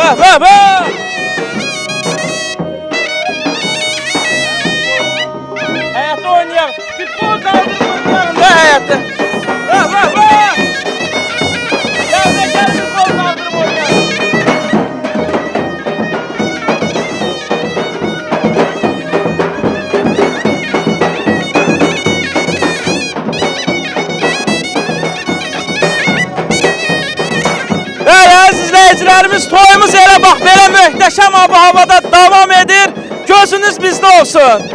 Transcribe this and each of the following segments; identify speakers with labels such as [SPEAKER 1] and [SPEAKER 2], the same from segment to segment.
[SPEAKER 1] Vah vah vah! Hayatta oynayalım. Bir kol kaldırıp oynayalım da hayatta. Vah vah vah! Gel bir kol kaldırıp oynayalım. Değerli izleyicilerimiz, toyumuz elə bax belə möhtəşəm ab-havada davam edir. Gözünüz bizdə olsun.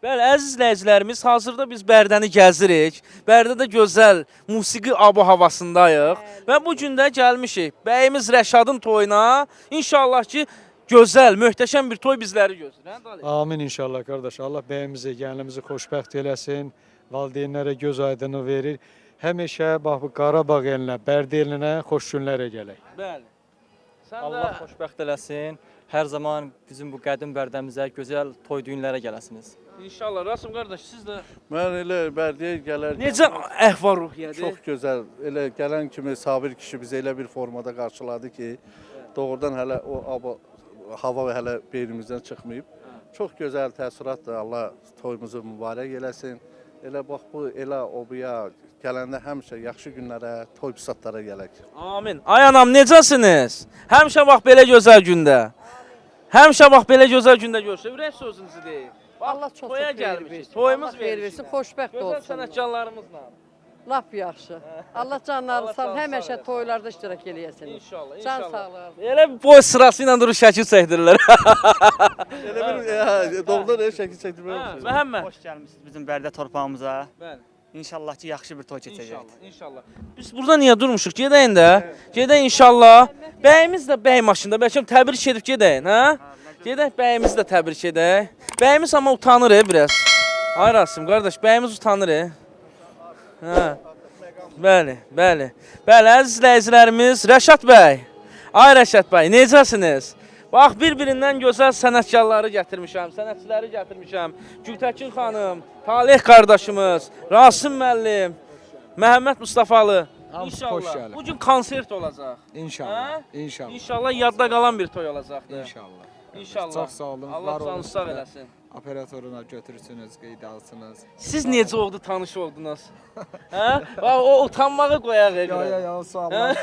[SPEAKER 1] Bəli, əziz izləyicilərimiz, hazırda biz Bərdəni gəzirik. Bərdədə gözəl musiqi abu-havasındayıq. Və bu gün də gəlmişik bəyimiz Rəşadın toyuna. İnşallah ki, gözəl, möhtəşəm bir toy bizləri gözləyir.
[SPEAKER 2] Amin inşallah qardaş. Allah bəyimizi, gəlinimizi xoşbəxt eləsin. Valideynlərə göz aydınlığı verir. Həmişə bax bu Qarabağ elinə, Bərdə elinə xoş günlərə gələk.
[SPEAKER 1] Bəli.
[SPEAKER 3] Allah xoşbəxt eləsin. Hər zaman bizim bu qədim Bərdəmizə gözəl toy düyünlərə gələsiniz.
[SPEAKER 1] İnşallah. Rasim qardaş, siz də
[SPEAKER 4] Mən elə Bərdəyə gələrkən
[SPEAKER 1] necə əhval-ruhiyyədir?
[SPEAKER 4] çox gözəl, elə gələn kimi Sabir kişi bizi elə bir formada qarşıladı ki, doğrudan hələ o hava hələ beynimizdən çıxmayıb. Çox gözəl təəssüratdır. Allah toyumuzu mübarək eləsin. Elə bax bu, elə o buya gələndə həmişə yaxşı günlərə, toy pisatlara gələk.
[SPEAKER 1] Amin. Ay anam, necəsiniz? Həmişə bax belə gözəl gündə. Həmişə bax belə gözəl gündə görüşür. Ürək sözünüzü deyin.
[SPEAKER 5] Allah çox
[SPEAKER 1] toya
[SPEAKER 5] xeyir
[SPEAKER 1] gəlmişik.
[SPEAKER 5] versin.
[SPEAKER 1] Toyumuz
[SPEAKER 5] Allah xeyir versin, xoşbəxt
[SPEAKER 1] Gözəl
[SPEAKER 5] olsun.
[SPEAKER 1] sənətkarlarımızla.
[SPEAKER 5] Lap yaxşı. Allah canları
[SPEAKER 1] Allah
[SPEAKER 5] sağ
[SPEAKER 1] canını sağ
[SPEAKER 5] həmişə
[SPEAKER 1] eləsin.
[SPEAKER 5] toylarda iştirak eləyəsiniz.
[SPEAKER 1] İnşallah,
[SPEAKER 5] Can
[SPEAKER 1] inşallah.
[SPEAKER 5] sağlığı.
[SPEAKER 1] Elə boy sırası ilə durur şəkil çəkdirirlər.
[SPEAKER 4] Elə bir doğrudan elə şəkil çəkdirmək
[SPEAKER 1] Məhəmməd.
[SPEAKER 6] Xoş gəlmisiniz bizim Bərdə torpağımıza.
[SPEAKER 1] Bəli.
[SPEAKER 6] İnşallah ki, yaxşı bir toy keçəcək.
[SPEAKER 1] İnşallah, inşallah. Biz burada niyə durmuşuq? Gedəyin də. Gedək inşallah. Bəyimiz də bəy maşında. Bəlkə təbrik edib gedəyin, hə? Gedək bəyimizi də təbrik edək. Bəyimiz amma utanır biraz. Ay Rasim qardaş, bəyimiz utanır. Hə. Bəli, bəli. Bəli, əziz izləyicilərimiz, Rəşad bəy. Ay Rəşad bəy, necəsiniz? Bax, bir-birindən gözəl sənətkarları gətirmişəm, sənətçiləri gətirmişəm. Gültəkin xanım, Talih qardaşımız, Rasim müəllim, Məhəmməd Mustafalı.
[SPEAKER 2] Hamısı
[SPEAKER 1] İnşallah.
[SPEAKER 2] xoş gəlib.
[SPEAKER 1] Bugün konsert olacaq.
[SPEAKER 2] İnşallah.
[SPEAKER 1] Hə?
[SPEAKER 2] İnşallah.
[SPEAKER 1] İnşallah yadda qalan bir toy olacaqdır.
[SPEAKER 2] İnşallah.
[SPEAKER 1] İnşallah.
[SPEAKER 2] Çox sağ olun.
[SPEAKER 1] Allah
[SPEAKER 2] var
[SPEAKER 1] canı
[SPEAKER 2] olun.
[SPEAKER 1] sağ eləsin.
[SPEAKER 2] Operatoruna götürürsünüz, qeydə alsınız.
[SPEAKER 1] Siz necə oldu tanış oldunuz? Hə? Bax, o utanmağı qoyaq
[SPEAKER 2] Ya
[SPEAKER 1] eqrə.
[SPEAKER 2] ya sağ olun.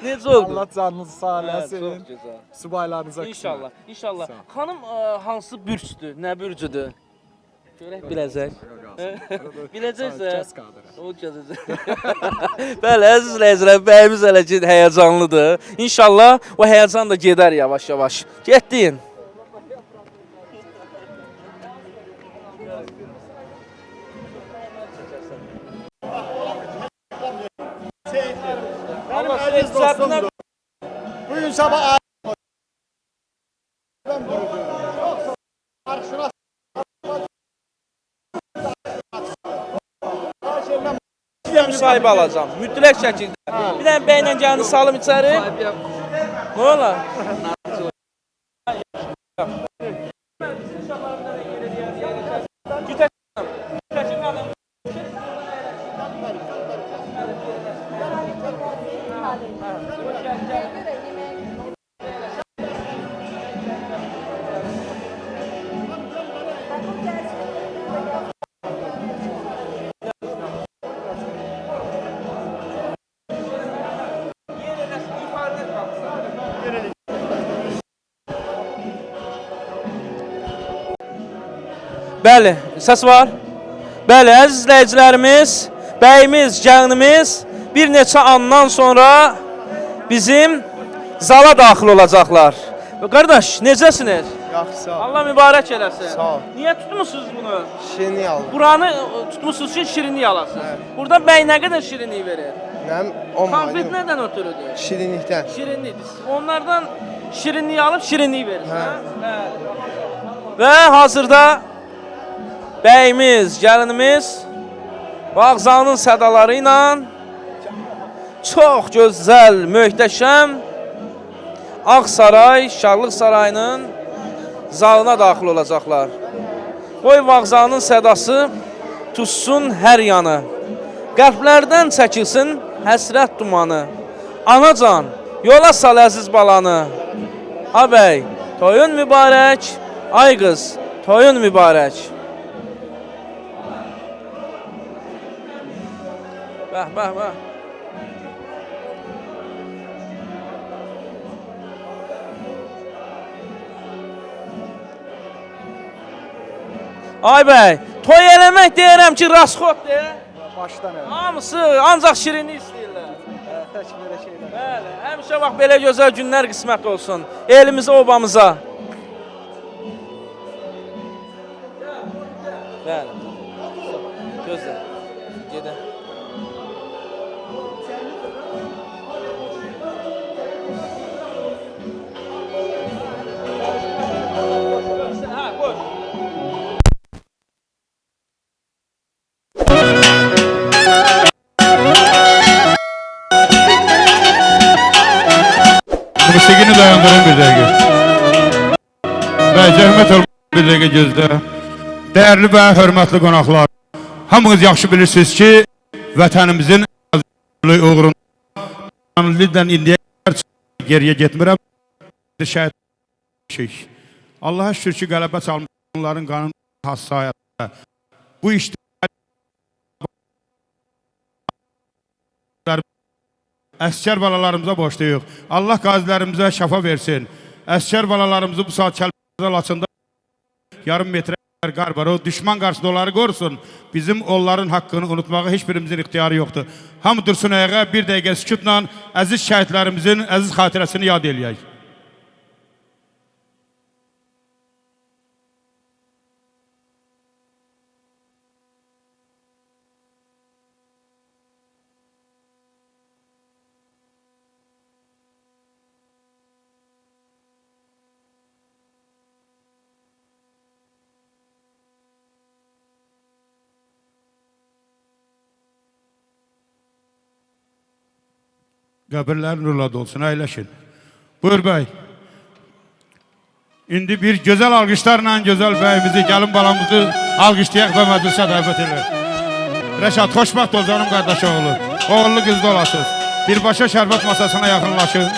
[SPEAKER 1] Necə oldu?
[SPEAKER 2] Allah canınızı sağ
[SPEAKER 1] Hə,
[SPEAKER 2] eləsin.
[SPEAKER 1] çox gözəl.
[SPEAKER 2] Subaylarınıza
[SPEAKER 1] İnşallah, inşallah.
[SPEAKER 2] Sağ ol.
[SPEAKER 1] Xanım hansı bürcdür, nə bürcüdür? Görək biləcək. Biləcəksə.
[SPEAKER 2] Kəs qadır.
[SPEAKER 1] O gələcək. Bəli, əziz izləyicilər, bəyimiz hələ ki həyəcanlıdır. İnşallah o həyəcan da gedər yavaş-yavaş. Getdin.
[SPEAKER 7] Benim aziz dostumdur. Bugün sabah
[SPEAKER 1] Müsahibə alacağam, mütləq şəkildə. Bir dənə bəylə gəlini salım içəri. Nə olar? Bəli, səs var. Bəli, əziz izləyicilərimiz, bəyimiz, gəlinimiz bir neçə andan sonra bizim zala daxil olacaqlar. Qardaş, necəsiniz?
[SPEAKER 7] Yaxşı sağ ol.
[SPEAKER 1] Allah mübarək eləsin.
[SPEAKER 7] Sağ ol.
[SPEAKER 1] Niyə tutmusunuz bunu?
[SPEAKER 7] Şirinlik aldım.
[SPEAKER 1] Buranı tutmusunuz ki, şirinlik alasınız. Burada bəy nə qədər şirinlik verir?
[SPEAKER 7] Nəm 10
[SPEAKER 1] Konfet
[SPEAKER 7] manat.
[SPEAKER 1] nədən ötürüdür?
[SPEAKER 7] Şirinlikdən.
[SPEAKER 1] Şirinlikdir. Onlardan şirinliyi alıb şirinliyi verirsən.
[SPEAKER 7] Hə.
[SPEAKER 1] Bəli. Və hazırda bəyimiz, gəlinimiz Bağzanın sədaları ilə çox gözəl, möhtəşəm Ağsaray, Şarlıq Sarayının zalına daxil olacaqlar. Qoy Bağzanın sədası tutsun hər yanı. Qəlblərdən çəkilsin həsrət dumanı. Anacan, yola sal əziz balanı. Abəy, toyun mübarək, ay qız, toyun mübarək. Bəh, bəh, bəh. Ay bəy, toy eləmək deyərəm ki, rasxoddur.
[SPEAKER 2] Başdan elə.
[SPEAKER 1] Hamısı ancaq şirinlik istəyirlər.
[SPEAKER 2] Tək belə şeylər.
[SPEAKER 1] Bəli, həmişə bax belə gözəl günlər qismət olsun. Elimizə, obamıza. Bəli. Gözlə. Gedə. Ha, qoy.
[SPEAKER 8] Musiqini dayandırın bir dəqiqə. Və zəhmət olun bir dəqiqə gözlə. Dəyərli və hörmətli qonaqlar, hamınız yaxşı bilirsiniz ki, vətənimizin uğrunda lidən indiyə geriyə getmirəm. Şəhid. Allaha şükür ki, qələbə çalmış onların qanun hassayətində. Bu işdə əskər balalarımıza borçluyuq. Allah qazilərimizə şəfa versin. Əskər balalarımızı bu saat Kəlbəcər Laçında yarım metrə qar var. O düşman qarşısında onları qorusun. Bizim onların haqqını unutmağa heç birimizin ixtiyarı yoxdur. Hamı dursun ayağa, bir dəqiqə sükutla əziz şəhidlərimizin əziz xatirəsini yad eləyək. Qəbirlər nurla dolsun, əyləşin. Buyur bəy. İndi bir gözəl alqışlarla gözəl bəyimizi, gəlin balamızı alqışlayaq və məclisə dəvət edir. Rəşad, xoşbəxt ol canım qardaş oğlu. Oğullu qızda olasınız. Birbaşa şərbət masasına yaxınlaşın.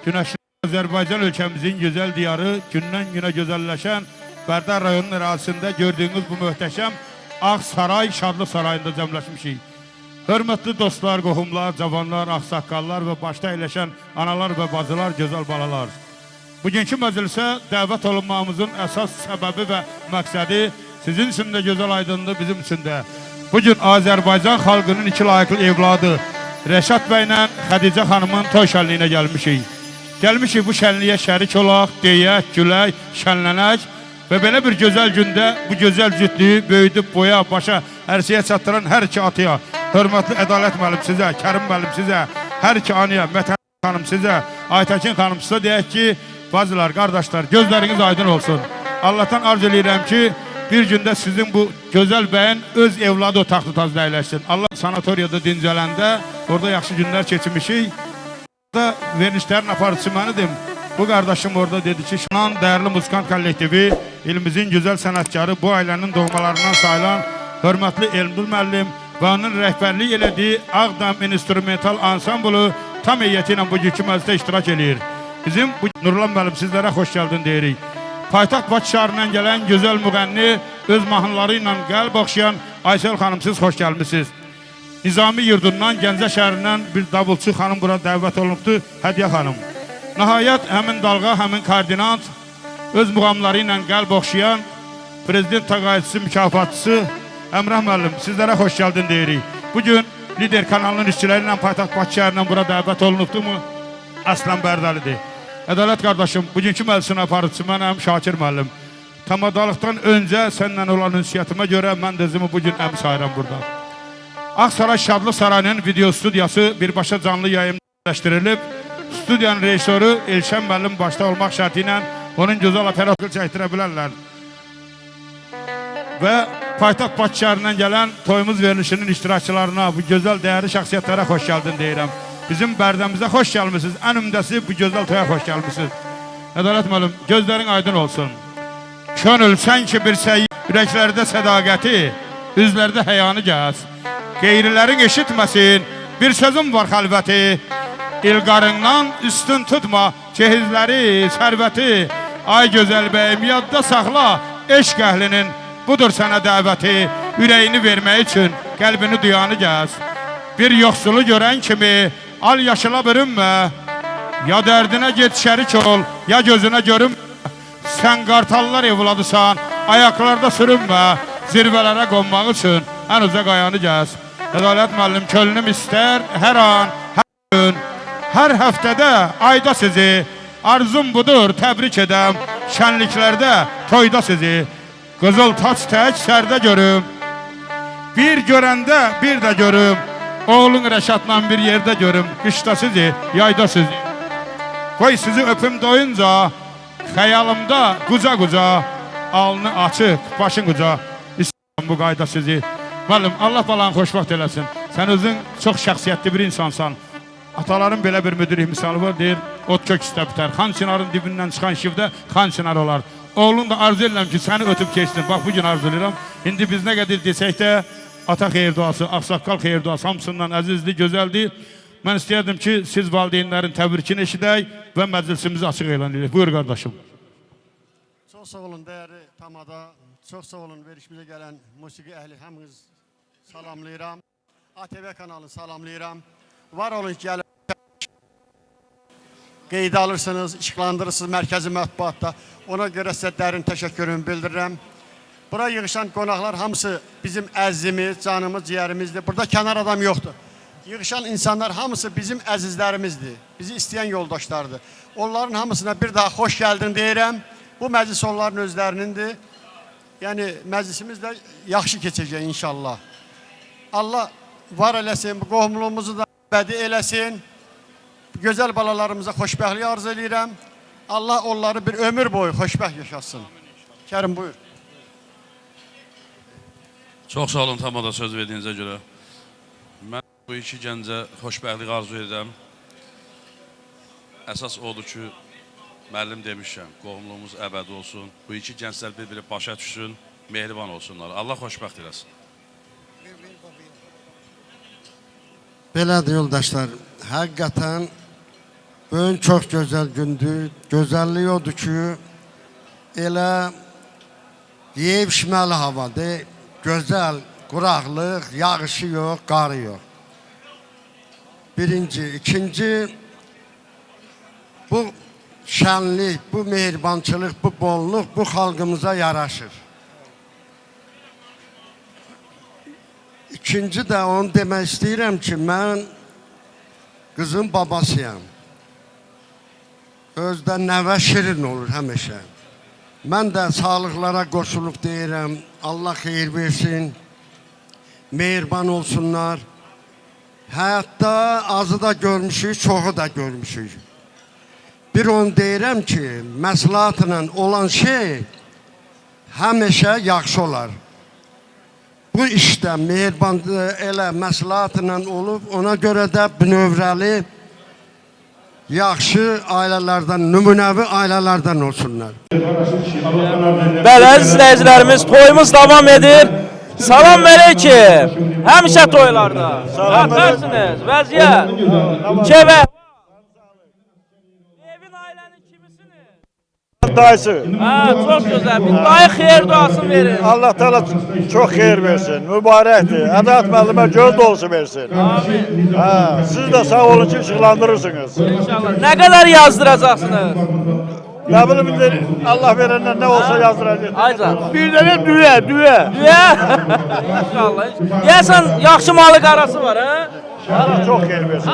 [SPEAKER 8] Günəşli Azərbaycan ölkəmizin gözəl diyarı gündən günə gözəlləşən Bərdər rayonunun ərazisində gördüyünüz bu möhtəşəm Ağsaray Şadlıq Sarayında cəmləşmişik. Hörmətli dostlar, qohumlar, cavanlar, ağsaqqallar və başda əyləşən analar və bacılar, gözəl balalar. Bugünkü məclisə dəvət olunmamızın əsas səbəbi və məqsədi sizin üçün də gözəl aydındır, bizim üçün də. Bugün Azərbaycan xalqının iki layiqli evladı Rəşad bəylə Xədicə xanımın toy şənliyinə gəlmişik. Gəlmişik bu şənliyə şərik olaq, deyək, gülək, şənlənək və belə bir gözəl gündə bu gözəl cütlüyü böyüdüb boya, başa, ərsəyə çatdıran hər iki atıya, hörmətli Ədalət müəllim sizə, Kərim müəllim sizə, hər iki anıya, Mətən xanım sizə, Aytəkin xanım sizə deyək ki, bacılar, qardaşlar, gözləriniz aydın olsun. Allah'tan arz edirəm ki, bir gündə sizin bu gözəl bəyin öz evladı o taxtı tazda əyləşsin. Allah sanatoriyada dincələndə, orada yaxşı günlər keçirmişik. Orada verilişlərin aparıcısı mənidim. Bu qardaşım orada dedi ki, Şanan dəyərli muzikant kollektivi, ilimizin gözəl sənətkarı, bu ailənin doğmalarından sayılan hörmətli Elmdül müəllim və onun rəhbərlik elədiyi Ağdam instrumental ansambulu tam heyəti ilə bugünkü məclisdə iştirak edir. Bizim bu Nurlan müəllim sizlərə xoş gəldin deyirik. Paytaxt Bakı şəhərindən gələn gözəl müğənni, öz mahnıları ilə qəlb oxşayan Aysel xanım siz xoş gəlmişsiniz. Nizami yurdundan, Gəncə şəhərindən bir davulçu xanım bura dəvət olunubdur, Hədiyə xanım. Nəhayət, həmin dalğa, həmin koordinat, öz müğamları ilə qəlb oxşayan prezident təqaüdçüsü, mükafatçısı Əmrah müəllim, sizlərə xoş gəldin deyirik. Bugün Lider kanalının işçiləri ilə Paytaxt Bakı şəhərindən bura dəvət olunubdur mu? Aslan Bərdəlidir. Ədalət qardaşım, bugünkü məclisin aparıcısı mənəm, Şakir müəllim. Tamadalıqdan öncə səninlə olan ünsiyyətimə görə mən də özümü bugün əm sayıram burada. Ağsaray Şadlıq Sarayının video studiyası birbaşa canlı yayımlaşdırılıb. Studiyanın rejissoru Elşən müəllim başda olmaq şərti ilə onun gözəl operatör çəkdirə bilərlər. Və Paytaxt Bakı şəhərindən gələn toyumuz verilişinin iştirakçılarına, bu gözəl dəyərli şəxsiyyətlərə xoş gəldin deyirəm. Bizim Bərdəmizə xoş gəlmişsiniz. Ən ümdəsi bu gözəl toya xoş gəlmişsiniz. Ədalət müəllim, gözlərin aydın olsun. Könül sən ki bir səy, ürəklərdə sədaqəti, üzlərdə həyanı gəz. Qeyrilərin eşitməsin, bir sözüm var xəlvəti. İlqarından üstün tutma, cehizləri, sərvəti. Ay gözəl bəyim, yadda saxla, eşq əhlinin budur sənə dəvəti. Ürəyini vermək üçün qəlbini duyanı gəz. Bir yoxsulu görən kimi al yaşıla bürünmə. Ya dərdinə get şərik ol, ya gözünə görünmə. Sən qartallar evladısan, ayaqlarda sürünmə. Zirvələrə qonmaq üçün ən uca qayanı gəz. Ədalət müəllim, könlüm istər hər an, hər gün, hər həftədə, ayda sizi. Arzum budur, təbrik edəm, şənliklərdə, toyda sizi. Qızıl taç tək sərdə görüm, bir görəndə bir də görüm. Oğlun Rəşadla bir yerdə görüm, qışda sizi, yayda sizi. Qoy sizi öpüm doyunca, xəyalımda quca-quca, alnı açıq, başın quca, istəyirəm bu qayda sizi. Müəllim, Allah balanı xoşbaxt eləsin. Sən özün çox şəxsiyyətli bir insansan. Ataların belə bir müdürlük misalı var, deyir, ot kök üstə bitər. Xan Çinarın dibindən çıxan şivdə Xan Çinar olar. Oğlun da arzu edirəm ki, səni ötüb keçsin. Bax, bugün arzu edirəm. İndi biz nə qədər desək də, ata xeyir duası, ağsaqqal xeyir duası hamısından əzizdir, gözəldir. Mən istəyərdim ki, siz valideynlərin təbrikini eşidək və məclisimizi açıq elan edirik. Buyur qardaşım.
[SPEAKER 7] Çox sağ olun dəyərli tamada, çox sağ olun verişimizə gələn musiqi əhli hamınız salamlayıram. ATV kanalını salamlayıram. Var olun ki, gəlin qeydə alırsınız, işıqlandırırsınız mərkəzi mətbuatda. Ona görə sizə dərin təşəkkürümü bildirirəm. Bura yığışan qonaqlar hamısı bizim əzizimiz, canımız, ciyərimizdir. Burada kənar adam yoxdur. Yığışan insanlar hamısı bizim əzizlərimizdir. Bizi istəyən yoldaşlardır. Onların hamısına bir daha xoş gəldin deyirəm. Bu məclis onların özlərinindir. Yəni məclisimiz də yaxşı keçəcək inşallah. Allah var eləsin, bu qohumluğumuzu da əbədi eləsin. Gözəl balalarımıza xoşbəxtlik arzu edirəm. Allah onları bir ömür boyu xoşbəxt yaşasın. Kərim buyur.
[SPEAKER 9] Çox sağ olun tamada söz verdiyinizə görə. Mən bu iki gəncə xoşbəxtlik arzu edirəm. Əsas odur ki, müəllim demişəm, qohumluğumuz əbədi olsun. Bu iki gənclər bir-biri başa düşsün, mehriban olsunlar. Allah xoşbəxt eləsin.
[SPEAKER 7] Belədir yoldaşlar, həqiqətən Bugün çox gözəl gündür. Gözəllik odur ki, elə yeyib içməli havadır. Gözəl, quraqlıq, yağışı yox, qarı yox. Birinci. İkinci, bu şənlik, bu mehribançılıq, bu bolluq bu xalqımıza yaraşır. İkinci də onu demək istəyirəm ki, mən qızın babasıyam. Özdə nəvə şirin olur həmişə. Mən də sağlıqlara qoşulub deyirəm, Allah xeyir versin, mehriban olsunlar. Həyatda azı da görmüşük, çoxu da görmüşük. Bir onu deyirəm ki, məsləhətlə olan şey həmişə yaxşı olar. Bu işdə mehriban elə məsləhətlə olub, ona görə də bünövrəli, yaxşı ailələrdən, nümunəvi ailələrdən olsunlar.
[SPEAKER 1] Bəli, əziz izləyicilərimiz, toyumuz davam edir. Salam əleykum. Həmişə toylarda. Yaxşısınız, vəziyyət. Kevə. Evin ailənin kimisiniz?
[SPEAKER 10] Dayısı.
[SPEAKER 1] Çox gözəl. Bir dayı xeyir duasını verin.
[SPEAKER 10] Allah Teala çok hayır versin. Mübarektir. Adalet müəllime göz dolusu versin.
[SPEAKER 1] Amin.
[SPEAKER 10] Siz de sağ olun ki ışıklandırırsınız.
[SPEAKER 1] İnşallah. Nə qədər yazdıracaqsınız?
[SPEAKER 10] Ne bileyim Allah verenden ne olsa yazdıracak.
[SPEAKER 1] Aycan.
[SPEAKER 10] Bir tane düğe.
[SPEAKER 1] Düyə? İnşallah. Deyəsən, yaxşı malı qarası var, hə?
[SPEAKER 10] Allah çok hayır versin.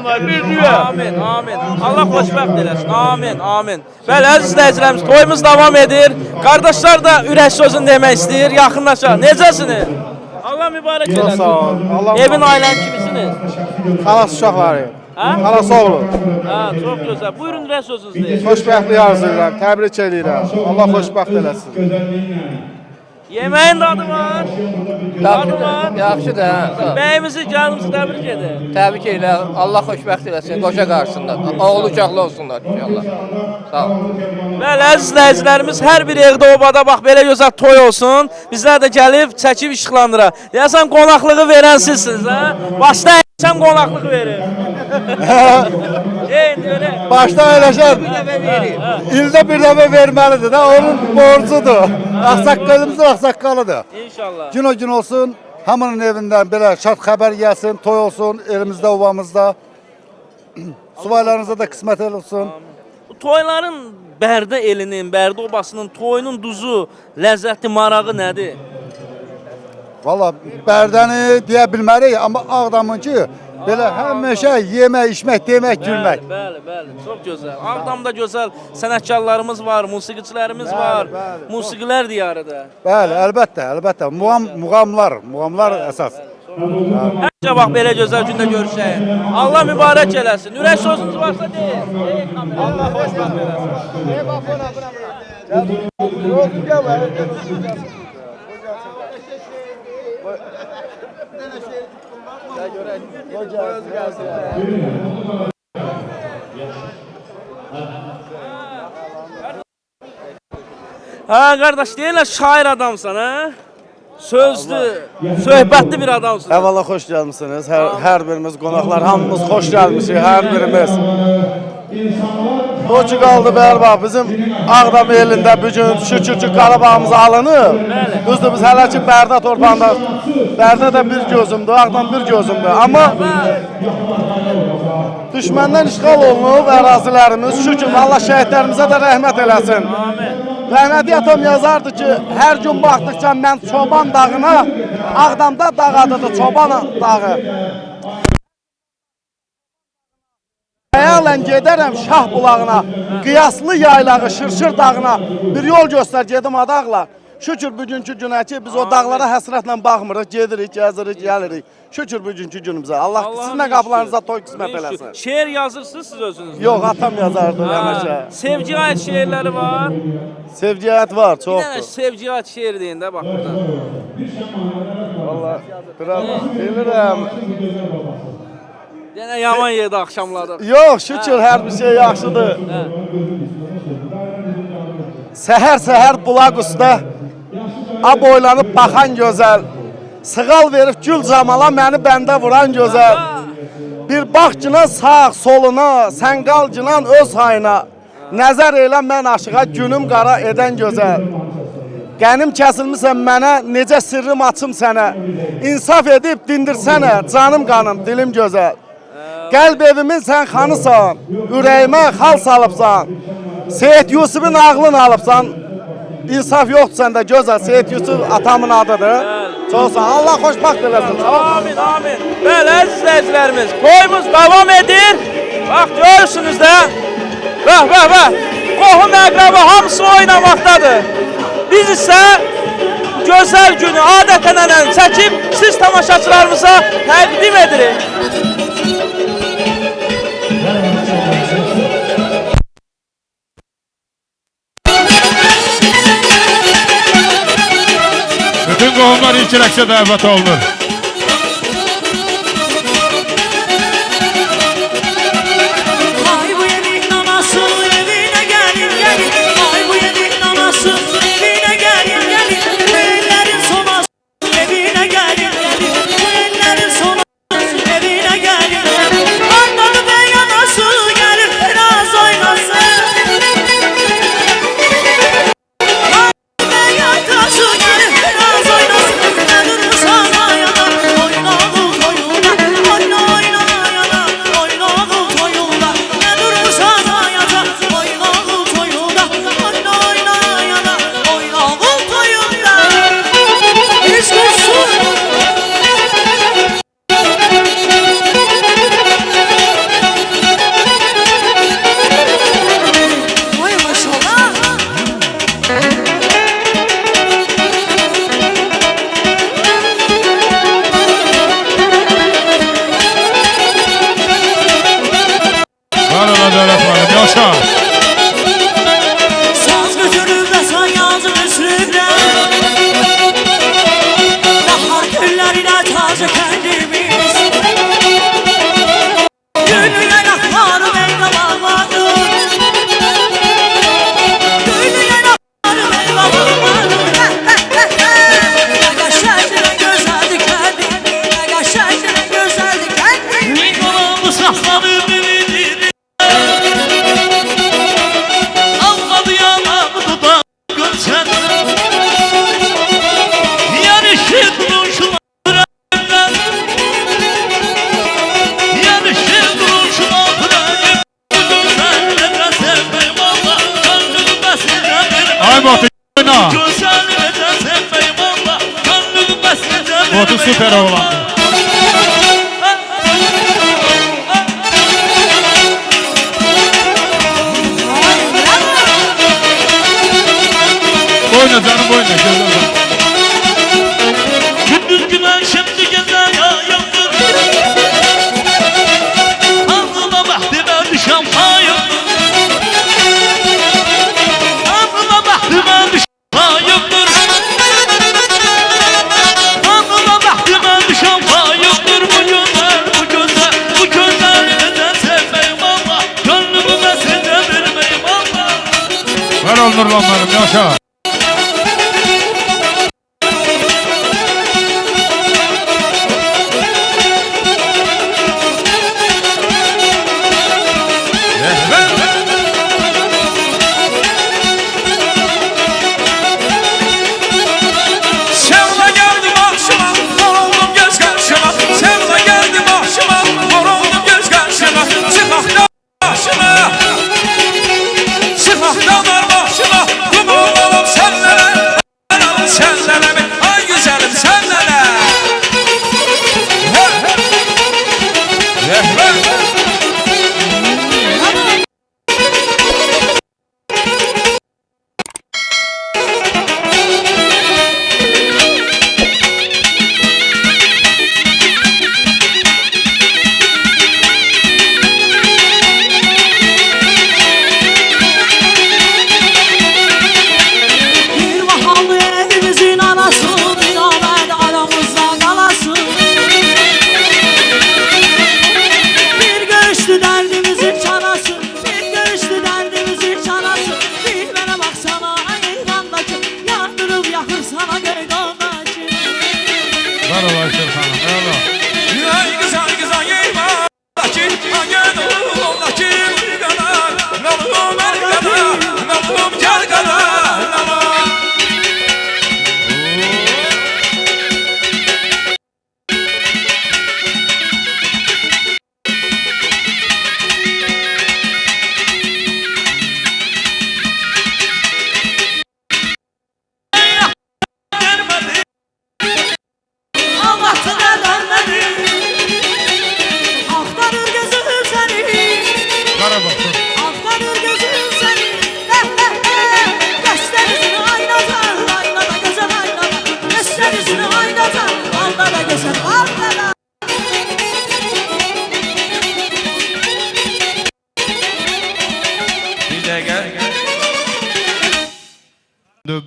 [SPEAKER 1] var, bir düyə. Amin, amin. Allah xoşbəxt eləsin. Amin, amin. Bəli, əziz izləyicilərimiz, toyumuz davam edir. Qardaşlar da ürək sözünü demək istəyir. Yaxınlaşaq. Necəsiniz? Allah mübarək eləsin.
[SPEAKER 10] Sağ olun. Allah
[SPEAKER 1] Evin ailənin kimisiniz?
[SPEAKER 10] Xalas uşaqları.
[SPEAKER 1] Hə?
[SPEAKER 10] Xalas oğlu.
[SPEAKER 1] Çox gözəl. Buyurun ürək sözünüzü deyin.
[SPEAKER 10] Xoşbəxtlik arzulayıram. Təbrik edirəm. Allah xoşbəxt eləsin.
[SPEAKER 1] Yeməyin dadı var. Dadı var.
[SPEAKER 6] Yaxşı da.
[SPEAKER 1] Bəyimizi, canımızı təbrik edin.
[SPEAKER 6] Təbrik elə. Allah xoşbəxt eləsin qoca qarşısında. Oğlu uşaqlı olsunlar inşallah. Sağ ol.
[SPEAKER 1] Bəli, əziz izləyicilərimiz, hər bir evdə obada bax belə gözəl toy olsun. Bizlər də gəlib çəkib işıqlandıra. Deyəsən qonaqlığı verən sizsiniz, hə? Başda əyləşəm qonaqlıq verir. Elə.
[SPEAKER 10] Başta eləşən ildə bir dəfə verməlidir də, onun borcudur. Ağsaqqalımızın ağsaqqalıdır.
[SPEAKER 1] İnşallah.
[SPEAKER 10] Gün o gün olsun, hamının evindən belə şad xəbər gəlsin, toy olsun, elimizdə, ovamızda. Subaylarınıza da qismət olsun.
[SPEAKER 1] Bu toyların Bərdə elinin, Bərdə obasının toyunun duzu, ləzzəti, marağı nədir?
[SPEAKER 10] Valla Bərdəni deyə bilmərik, amma Ağdamınki belə həmişə yemək, içmək, demək, gülmək.
[SPEAKER 1] Bəli, bəli, çox gözəl. Ağdamda gözəl sənətkarlarımız var, musiqiçilərimiz var, musiqilər diyarıdır.
[SPEAKER 10] Bəli, əlbəttə. Muğamlar əsas.
[SPEAKER 1] Həmişə bax belə gözəl gündə görüşək. Allah mübarək eləsin. Ürək sözünüz varsa deyin. Allah xoşbəxt eləsin. Ha qardaş, deyirlər şair adamsan, ha? Sözlü, söhbətli bir adamsın.
[SPEAKER 10] Əvvəla xoş gəlmisiniz. Hər birimiz qonaqlar, hamımız xoş gəlmişik, hər birimiz. O ki qaldı bərbaq, bizim Ağdam elində bugün şükür ki Qarabağımız alınıb. Düzdür, biz hələ ki Bərdə torpağında, Bərdə də bir gözümdür, Ağdam bir gözümdür. Amma düşməndən işğal olunub ərazilərimiz, şükür Allah şəhidlərimizə də rəhmət eləsin. Rəhmətli atam yazardı ki, hər gün baxdıqca mən Çoban dağına, Ağdamda dağ adıdır, Çoban dağı. Xəyalən gedərəm Şah bulağına, qiyaslı yaylağı Şırşır dağına, bir yol göstər gedim adaqla. Şükür bugünkü günə ki, biz o dağlara həsrətlə baxmırıq, gedirik, gəzirik, gəlirik. Şükür bugünkü günümüzə. Allah sizin də qapılarınıza toy qismət eləsin.
[SPEAKER 1] Şeir yazırsınız siz özünüz?
[SPEAKER 10] Yox, atam yazardı həmişə.
[SPEAKER 1] Sevgiyə aid şeirləri var.
[SPEAKER 10] Sevgiyə aid var,
[SPEAKER 1] Bir dənə
[SPEAKER 10] çoxdur.
[SPEAKER 1] sevgiyə aid şeir deyin də, bax burada.
[SPEAKER 10] Vallahi, biraz bilirəm.
[SPEAKER 1] Yenə yaman yerdə axşamladı.
[SPEAKER 10] Yox, şükür hər bir şey yaxşıdır. Səhər bulaq üstə ab boylanıb baxan gözəl. Sığal verib gül camala məni bəndə vuran gözəl. Bir baxcına sağ soluna, sən qalcınan öz hayına. Nəzər elə mən aşığa günüm qara edən gözəl. Qənim kəsilmisən mənə, necə sirrim açım sənə. İnsaf edib dindirsənə, canım qanım, dilim gözəl. Qəlb evimin sən xanısan, ürəyimə xal salıbsan. Seyid Yusuf'un ağlını alıbsan. İnsaf yoxdur səndə gözəl. Seyid Yusuf atamın adıdır. Çox sağ ol. Allah xoşbaxt eləsin.
[SPEAKER 1] Amin, amin. Bəli, əziz izləyicilərimiz, toyumuz davam edir. Bax, görürsünüz də. Bəh. Qohum əqrəba hamısı oynamaqdadır. Biz isə gözəl günü adət-ənənəni çəkib siz tamaşaçılarımıza təqdim edirik.
[SPEAKER 8] Bütün qohumlar ilk rəqsə dəvət olunur.
[SPEAKER 11] Ay bu yerin anası evine gelin gelin. Ay bu yerin anası evine gelin gelin. Bu ellerin sonası evine gelin gelin. Bu ellerin sonası evine gelin gelin. Anladı bey anası gelin biraz oynasın. Anladı bey anası gelin biraz oynasın. Ne durursan ayana oyna oğul toyuna. Oyna oyna ayana oyna oğul toyuna. Ne durursan ayana oyna oğul toyuna. Oyna oyna ayana oyna oğul toyuna. Hiç kursun. Vay maşallah.
[SPEAKER 8] Var ola dövlətlərim, yaşa.
[SPEAKER 11] Saz götürüp de sen yazın üstüne. Bahar güllerine taze kendimiz. Gülü yanakları meyve bağladı. Gülü yanakları meyve bağladı. Ne geçerdi güzeldi kendimi. Ne geçerdi güzeldi kendimi. Meyvelerimi sakladım ümidim. Almadı yanağımı da görsen. Yarışı duruşuna bırakın. Yarışı duruşuna bırakın. Sen neden sevmeyim Allah. Gönlümü besledim.
[SPEAKER 8] Ay Batu, oyna.
[SPEAKER 11] Güzel neden sevmeyim Allah. Gönlümü besledim.
[SPEAKER 8] Batu süper oğlan. Oyna canım oyna, gözəl.
[SPEAKER 11] Gündüz gülen şimdi gezer yayılır. Ağlıma bahtime düşen payımdır. Ağlıma bahtime düşen payımdır. Ağlıma bahtime düşen payımdır. Bu güzel neden sevmeyim Allah. Gönlümü mesele vermeyim Allah.
[SPEAKER 8] Var ol nurlanlarım, yaşa.
[SPEAKER 11] Sevda geldi başıma, kor oldum göz karşıma. Sevda geldi başıma, kor oldum göz karşıma. Çıkakta başıma, çıkakta var başıma. Duman alam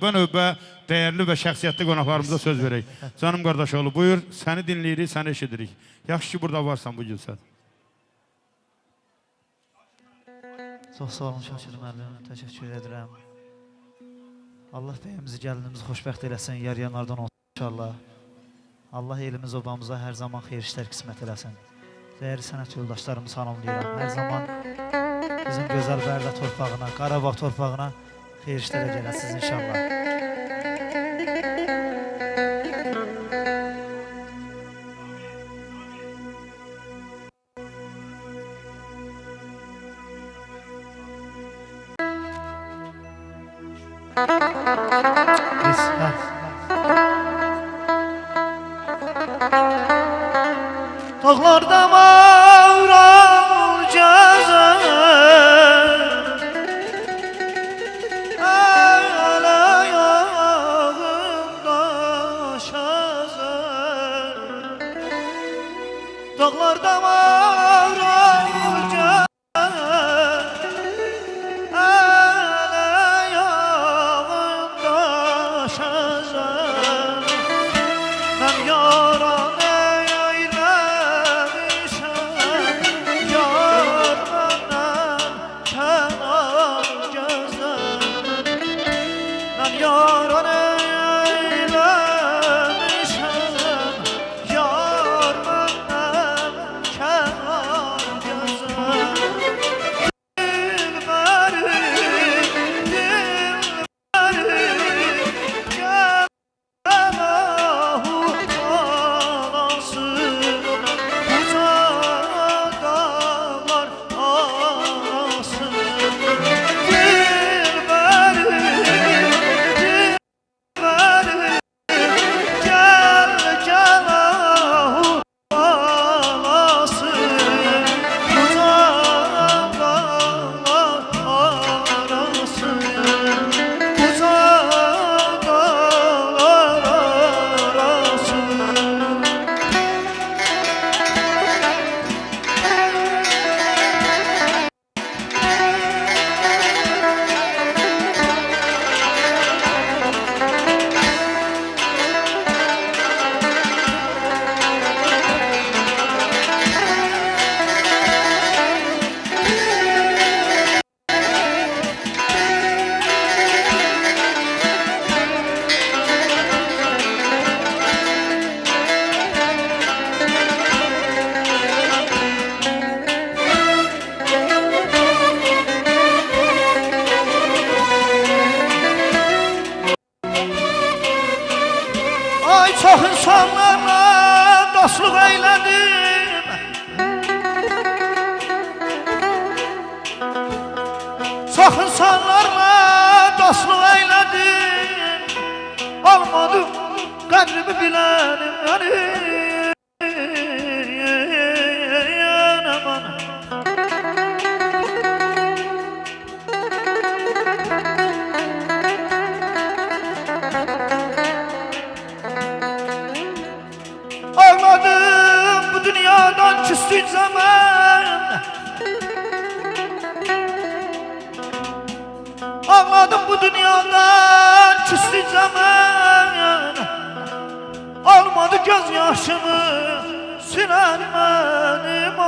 [SPEAKER 8] növbə dəyərli və şəxsiyyətli qonaqlarımıza söz verək. Canım qardaşoğlu, buyur, səni dinləyirik, səni eşidirik. Yaxşı ki, burada varsan bu gün sən.
[SPEAKER 12] Çox sağ olun Şakir müəllim, təşəkkür edirəm. Allah bəyimizi, gəlinimizi xoşbəxt eləsin, yar-yanlardan olsun inşallah. Allah elimiz obamıza hər zaman xeyir işlər qismət eləsin. Dəyərli sənət yoldaşlarımı salamlayıram. Hər zaman bizim gözəl Bərdə torpağına, Qarabağ torpağına xeyir işlər gələsiniz inşallah.
[SPEAKER 11] Dağlarda mağral cəzər Əl ayağımda şəzər Dağlarda mağral cəzər Əl ayağımda şəzər Mən yaran Çox insanlarla dostluq eylədim Çox insanlarla dostluq eylədim Olmadı qədrimi bilənim Olmadım bu dünyadan küstün zaman Ağladım bu dünyadan küstün zaman Olmadı göz yaşımı silen benim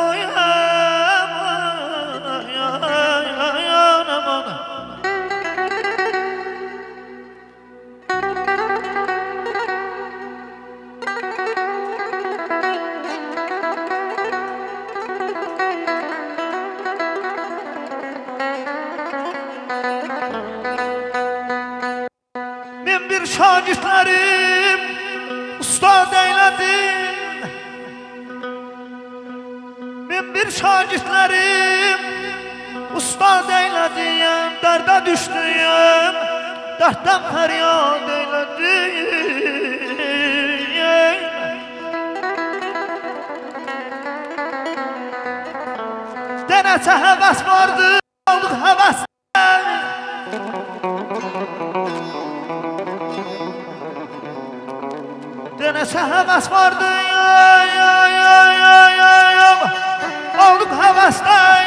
[SPEAKER 11] Min bir şagirdlərim ustad eylədim Min bir şagirdlərim ustad eylədim Dərdə düşdüyüm, dərddən fəryad eylədim Dənəcə həvəs vardı, aldıq həvəsdən Dənəcə həvəs vardı, aldıq həvəsdən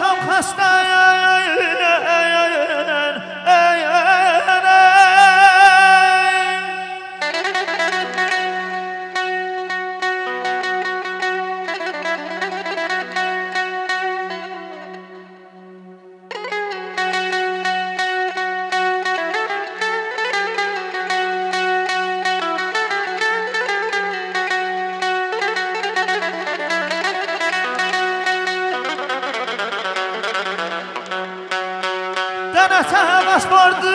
[SPEAKER 12] olmuşam xəstə. Dənətə həvəs vardı,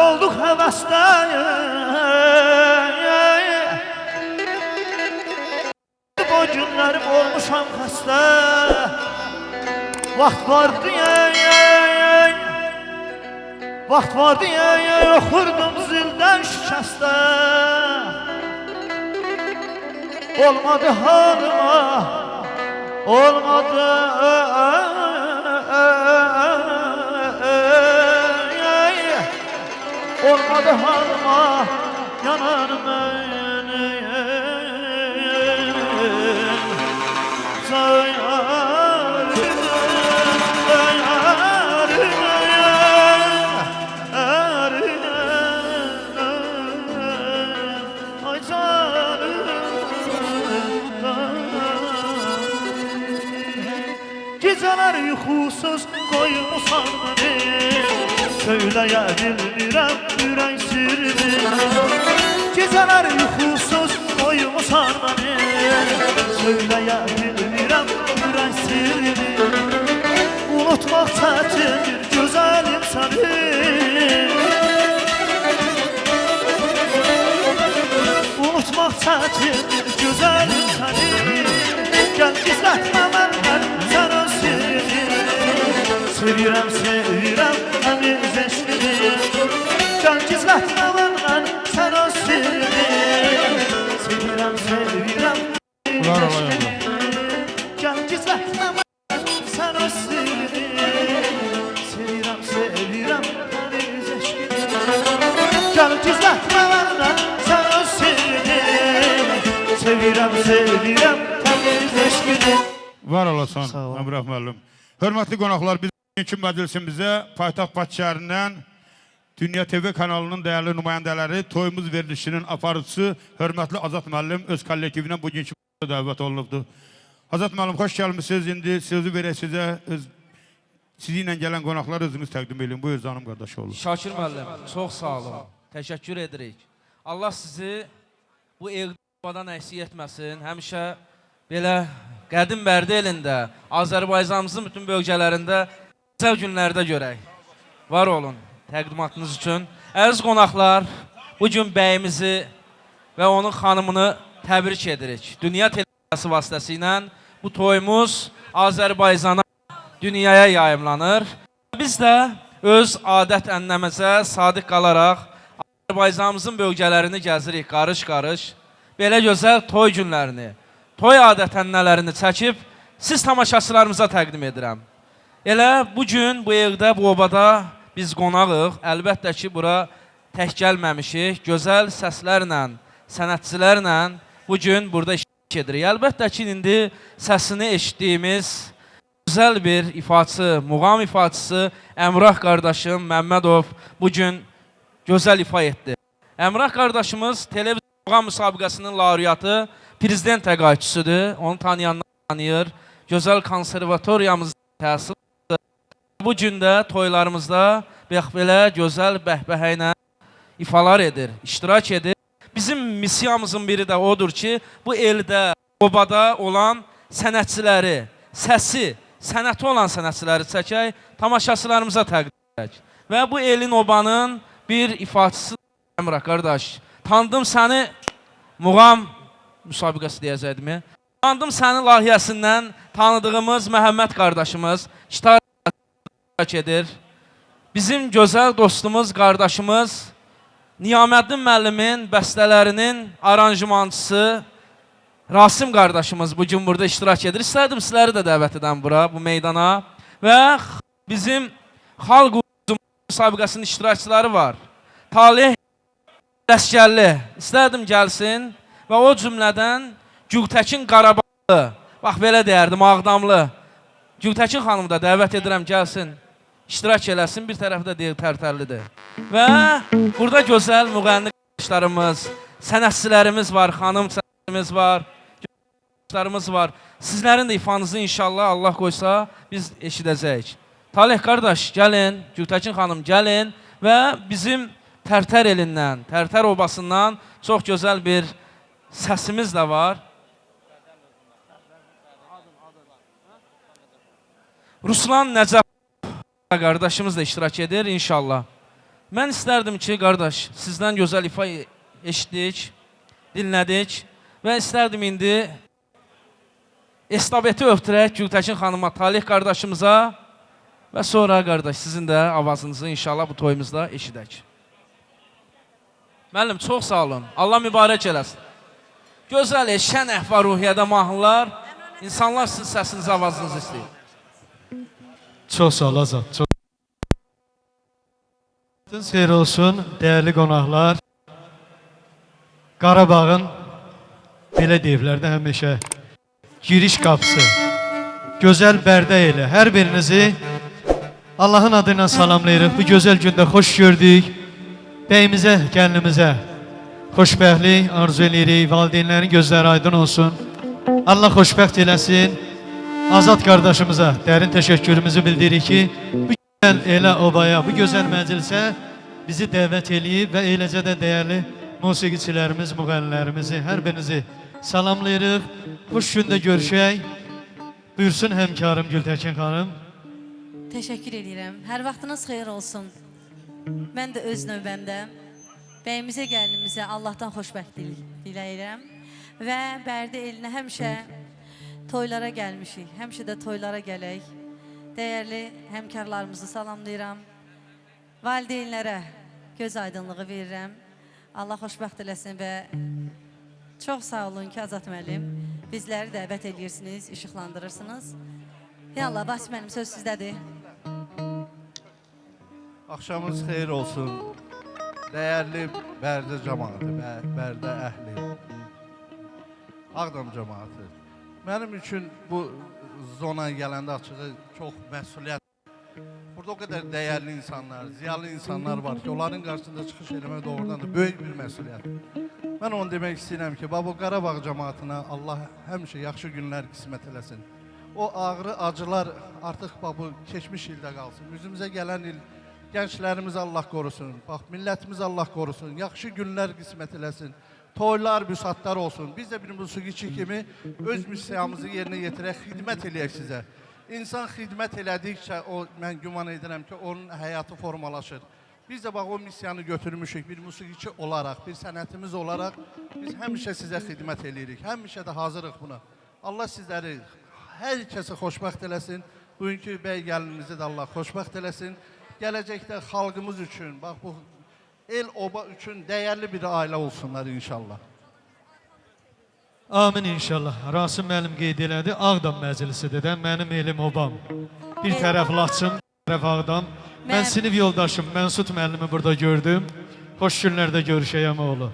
[SPEAKER 12] olduq həvəsdə. O günlərim olmuşam xəstə. Vaxt vardı, vaxt vardı, oxurdum zildən şikəstə. Olmadı halıma, olmadı. Olmadı halıma, yanarım geceler yuxusuz koymusan beni, söyləyə bilmirəm ürək sirrini. Geceler yuxusuz koymusan beni, söyləyə bilmirəm ürək sirrini. Unutmaq çətindir gözəlim səni, unutmaq çətindir gözəlim səni. Gəl gizlətmə məndən sən öz sirrini. Sevirəm, sevirəm əmiz eşqini. Gəl gizlətmə məndən sən öz sirrini. Sevirəm, sevirəm əmiz eşqini. Gəl gizlətmə məndən sən öz sirrini. Sevirəm, sevirəm əmiz eşqini. Gəl gizlətmə məndən sən öz sirrini. Sevirəm, sevirəm əmiz eşqini.
[SPEAKER 8] Var olasın, Əmrah müəllim. Hörmətli qonaqlar, biz bugünkü məclisimizə Paytaxt Bakı şəhərindən Dünya TV kanalının dəyərli nümayəndələri, toyumuz verilişinin aparıcısı hörmətli Azad müəllim öz kollektivindən bugünkü dəvət olunubdur. Azad müəllim, xoş gəlmişsiniz. İndi sözü verək sizə, sizi ilə gələn qonaqlar özünüz təqdim edin. Buyur canım qardaş olun.
[SPEAKER 1] Şakir müəllim, çox sağ olun. Təşəkkür edirik. Allah sizi bu evdən əksik etməsin. Həmişə belə qədim Bərdə elində, Azərbaycanımızın bütün bölgələrində gözəl günlərdə görək. Var olun təqdimatınız üçün. Əziz qonaqlar, bugün bəyimizi və onun xanımını təbrik edirik. Dünya televiziyası vasitəsilə bu toyumuz Azərbaycana, dünyaya yayımlanır. Biz də öz adət ənənəmizə sadiq qalaraq Azərbaycanımızın bölgələrini gəzirik qarış-qarış. Belə gözəl toy günlərini, toy adət-ənənələrini çəkib siz tamaşaçılarımıza təqdim edirəm. Elə bugün bu evdə, bu obada biz qonağıq. Əlbəttə ki, bura tək gəlməmişik. Gözəl səslərlə, sənətçilərlə bugün burada iştirak edirik. Əlbəttə ki, indi səsini eşitdiyimiz gözəl bir ifaçı, muğam ifaçısı Əmrah qardaşım Məmmədov bugün gözəl ifa etdi. Əmrah qardaşımız televiziya muğam müsabiqəsinin laureatı, prezident təqaüdçüsüdür. Onu tanıyanlar tanıyır. Gözəl konservatoriyamızda təhsil aldı. Bu gün də toylarımızda belə gözəl bəhbəhə ilə ifalar edir, iştirak edir. Bizim missiyamızın biri də odur ki, bu eldə, obada olan sənətçiləri, səsi, sənəti olan sənətçiləri çəkək, tamaşaçılarımıza təqdim edək. Və bu elin, obanın bir ifaçısı Əmrah qardaş. Tanıdım səni, muğam müsabiqəsi deyəcəkdimi? Tanıdım səni layihəsindən tanıdığımız Məhəmməd qardaşımız iştirak edir. Bizim gözəl dostumuz, qardaşımız Niyaməddin müəllimin bəstələrinin aranjmançısı Rasim qardaşımız bugün burada iştirak edir. İstərdim sizləri də dəvət edən bura, bu meydana. Və bizim xalq müsabiqəsinin iştirakçıları var. Talih Ləskərli istərdim gəlsin və o cümlədən Gültəkin Qarabağlı. bax belə deyərdim, Ağdamlı. Gültəkin xanımı da dəvət edirəm, gəlsin, iştirak eləsin, bir tərəfdə deyil, Tərtərlidir. Və burada gözəl müğənni qardaşlarımız, sənətçilərimiz var, xanım sənətçimiz var, qardaşlarımız var. Sizlərin də ifanızı inşallah Allah qoysa biz eşidəcəyik. Talih qardaş, gəlin, Gültəkin xanım gəlin və bizim Tərtər elindən, Tərtər obasından çox gözəl bir səsimiz də var. Ruslan Nəcəf qardaşımız da iştirak edir inşallah. Mən istərdim ki, qardaş, sizdən gözəl ifa eşitdik, dinlədik və istərdim indi estafeti ötürək Gültəkin xanıma, Talih qardaşımıza və sonra qardaş sizin də avazınızı inşallah bu toyumuzda eşidək. Müəllim, çox sağ olun. Allah mübarək eləsin. Gözəl, şən əhva ruhiyyədə mahnılar, insanlar sizin səsinizi, avazınızı istəyir.
[SPEAKER 2] Çox sağ ol Azad. Çox xeyir olsun, dəyərli qonaqlar. Qarabağın belə deyiblər də həmişə giriş qapısı. Gözəl Bərdə ilə hər birinizi Allahın adıyla salamlayırıq. Bu gözəl gündə xoş gördük. Bəyimizə, gəlinimizə xoşbəxtlik arzu edirik. Valideynlərin gözləri aydın olsun. Allah xoşbəxt eləsin. Azad qardaşımıza dərin təşəkkürümüzü bildiririk ki, bu gözəl elə obaya, bu gözəl məclisə bizi dəvət eləyib və eləcə də dəyərli musiqiçilərimiz, müğənnilərimizi, hər birinizi salamlayırıq. Xoş gündə görüşək. Buyursun həmkarım Gültəkin xanım.
[SPEAKER 13] Təşəkkür edirəm. Hər vaxtınız xeyir olsun. Mən də öz növbəmdə bəyimizə, gəlinimizə Allahdan xoşbəxtlik diləyirəm. Və Bərdə elinə həmişə toylara gəlmişik. Həmişə də toylara gələk. Dəyərli həmkarlarımızı salamlayıram. Valideynlərə göz aydınlığı verirəm. Allah xoşbəxt eləsin və çox sağ olun ki, Azad müəllim, bizləri dəvət edirsiniz, işıqlandırırsınız. Yallah, baş mənim söz sizdədir.
[SPEAKER 4] Axşamınız xeyir olsun. Dəyərli Bərdə cəmaatı, Bərdə əhli, Ağdam cəmaatı. Mənim üçün bu zona gələndə açığı çox məsuliyyət. Burada o qədər dəyərli insanlar, ziyalı insanlar var ki, onların qarşısında çıxış eləmək doğrudan da böyük bir məsuliyyət. Mən onu demək istəyirəm ki, bu Qarabağ cəmaatına Allah həmişə yaxşı günlər qismət eləsin. O ağrı, acılar artıq bu keçmiş ildə qalsın. Üzümüzə gələn il gənclərimiz Allah qorusun, millətimiz Allah qorusun, yaxşı günlər qismət eləsin. Toylar, büsatlar olsun. Biz də bir musiqiçi kimi öz misyamızı yerinə yetirək, xidmət eləyək sizə. İnsan xidmət elədikcə, mən güman edirəm ki, onun həyatı formalaşır. Biz də o misyanı götürmüşük, bir musiqiçi olaraq, bir sənətimiz olaraq biz həmişə sizə xidmət eləyirik, həmişə də hazırıq buna. Allah sizləri, hər kəsi xoşbəxt eləsin, bugünkü bəy gəlinimizi də Allah xoşbəxt eləsin. Gələcəkdə xalqımız üçün, bu el oba üçün dəyərli bir ailə olsunlar inşallah.
[SPEAKER 2] Amin inşallah. Rasim müəllim qeyd elədi, Ağdam məclisidir də, mənim elim obam. Bir tərəf Laçın, bir tərəf Ağdam. Mən sinif yoldaşım Mənsud müəllimi burada gördüm. Xoş günlərdə görüşəyəm oğlu.